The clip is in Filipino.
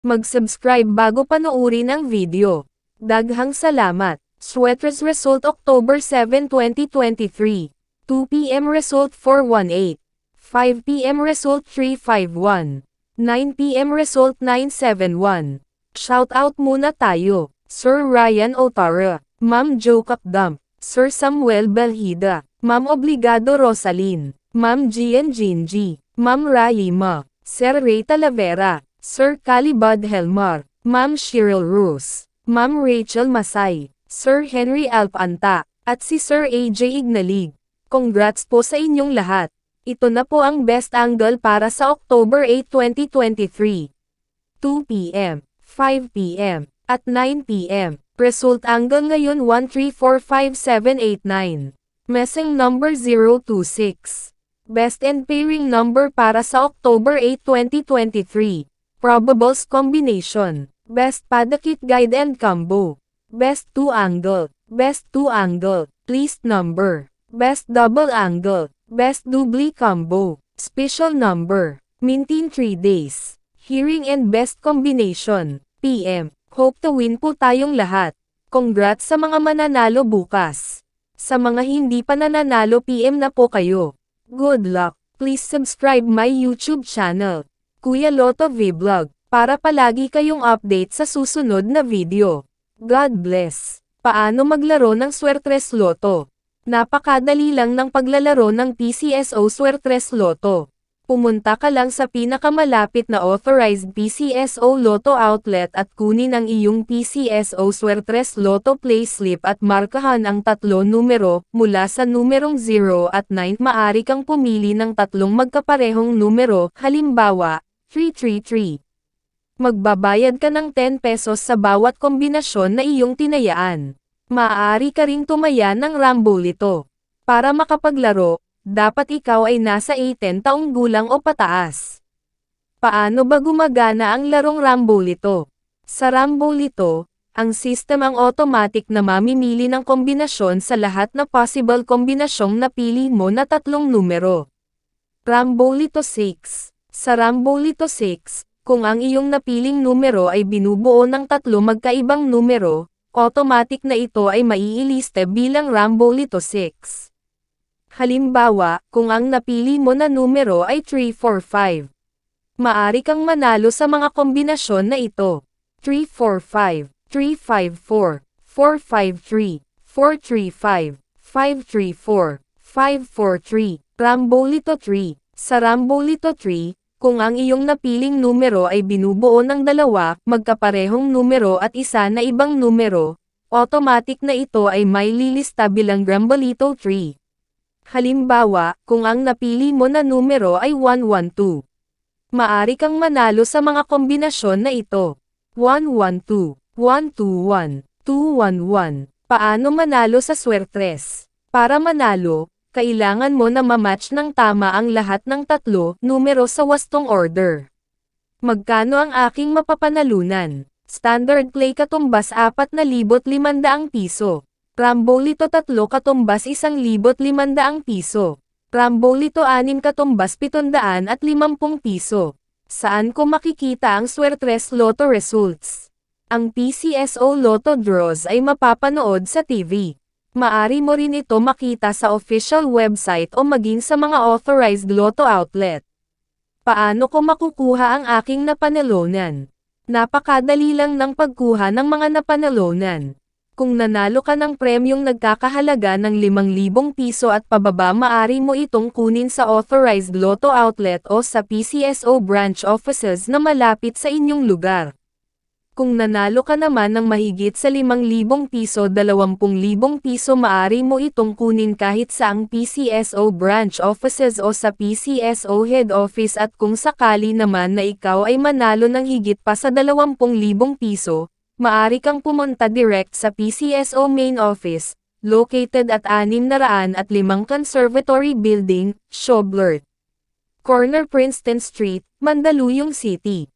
Mag-subscribe bago panoorin ang video. Daghang salamat. Sweaters result October 7, 2023. 2 p.m. result 418. 5 p.m. result 351. 9 p.m. result 971. Shoutout muna tayo. Sir Ryan Otara, Ma'am Jo Capdam, Sir Samuel Belhida, Ma'am Obligado Rosalyn, Ma'am Gian Jinji, Ma'am Raima, Sir Ray Talavera, Sir Calibud Helmar, Ma'am Cheryl Rose, Ma'am Rachel Masay, Sir Henry Alpanta, at si Sir AJ Ignalig. Congrats po sa inyong lahat. Ito na po ang best angle para sa October 8, 2023. 2 p.m., 5 p.m., at 9 p.m. Result angle ngayon 1345789. Messing number 026. Best and pairing number para sa October 8, 2023. Probables combination. Best padakit guide and combo. Best 2 angle. Best 2 angle. Least number. Best double angle. Best doubly combo. Special number. Mintin 3 days. Hearing and best combination. PM. Hope to win po tayong lahat. Congrats sa mga mananalo bukas. Sa mga hindi pa nananalo PM na po kayo. Good luck. Please subscribe my YouTube channel, Kuya Lotto Vlog, para palagi kayong update sa susunod na video. God bless. Paano maglaro ng Swertres Lotto? Napakadali lang ng paglalaro ng PCSO Swertres Lotto. Pumunta ka lang sa pinakamalapit na authorized PCSO Lotto outlet at kunin ang iyong PCSO Swertres Lotto payslip at markahan ang 3 numero, mula sa numerong 0 at 9. Maari kang pumili ng 3 magkaparehong numero, halimbawa, 333. Magbabayad ka ng 10 pesos sa bawat kombinasyon na iyong tinayaan. Maaari ka ring tumaya ng Rambolito. Para makapaglaro, dapat ikaw ay nasa 18 taong gulang o pataas. Paano ba gumagana ang larong Rambolito? Sa Rambolito, ang system ang automatic na mamimili ng kombinasyon sa lahat na possible kombinasyong napili mo na 3 numero. Rambolito 6. Sa Rambolito 6, kung ang iyong napiling numero ay binubuo ng 3 magkaibang numero, automatic na ito ay maiiliste bilang Rambolito 6. Halimbawa, kung ang napili mo na numero ay 345. Maari kang manalo sa mga kombinasyon na ito. 345, 354, 453, 435, 534, 543, Rambolito 3. Sa Rambolito 3, kung ang iyong napiling numero ay binubuo ng 2 magkaparehong numero at isa na ibang numero, automatic na ito ay may lilista bilang Rambolito 3. Halimbawa, kung ang napili mo na numero ay 112. Maari kang manalo sa mga kombinasyon na ito. 112, 121, 211. Paano manalo sa Swertres? Para manalo, kailangan mo na ma-match ng tama ang lahat ng 3 numero sa wastong order. Magkano ang aking mapapanalunan? Standard play katumbas 4,500 piso. Rambolito 3 katumbas 1,500 piso. Rambolito 6 katumbas 750 piso. Saan ko makikita ang Swertres Lotto results? Ang PCSO Lotto draws ay mapapanood sa TV. Maari mo rin ito makita sa official website o maging sa mga authorized Lotto outlet. Paano ko makukuha ang aking napanalunan? Napakadali lang ng pagkuha ng mga napanalunan. Kung nanalo ka ng premyong nagkakahalaga ng 5,000 piso at pababa, maari mo itong kunin sa authorized Lotto outlet o sa PCSO branch offices na malapit sa inyong lugar. Kung nanalo ka naman ng mahigit sa 5,000 piso, 20,000 piso, maari mo itong kunin kahit sa ang PCSO branch offices o sa PCSO head office, at kung sakali naman na ikaw ay manalo ng higit pa sa 20,000 piso, maari kang pumunta direct sa PCSO main office, located at 605 Conservatory Building, Schoblert Corner, Princeton Street, Mandaluyong City.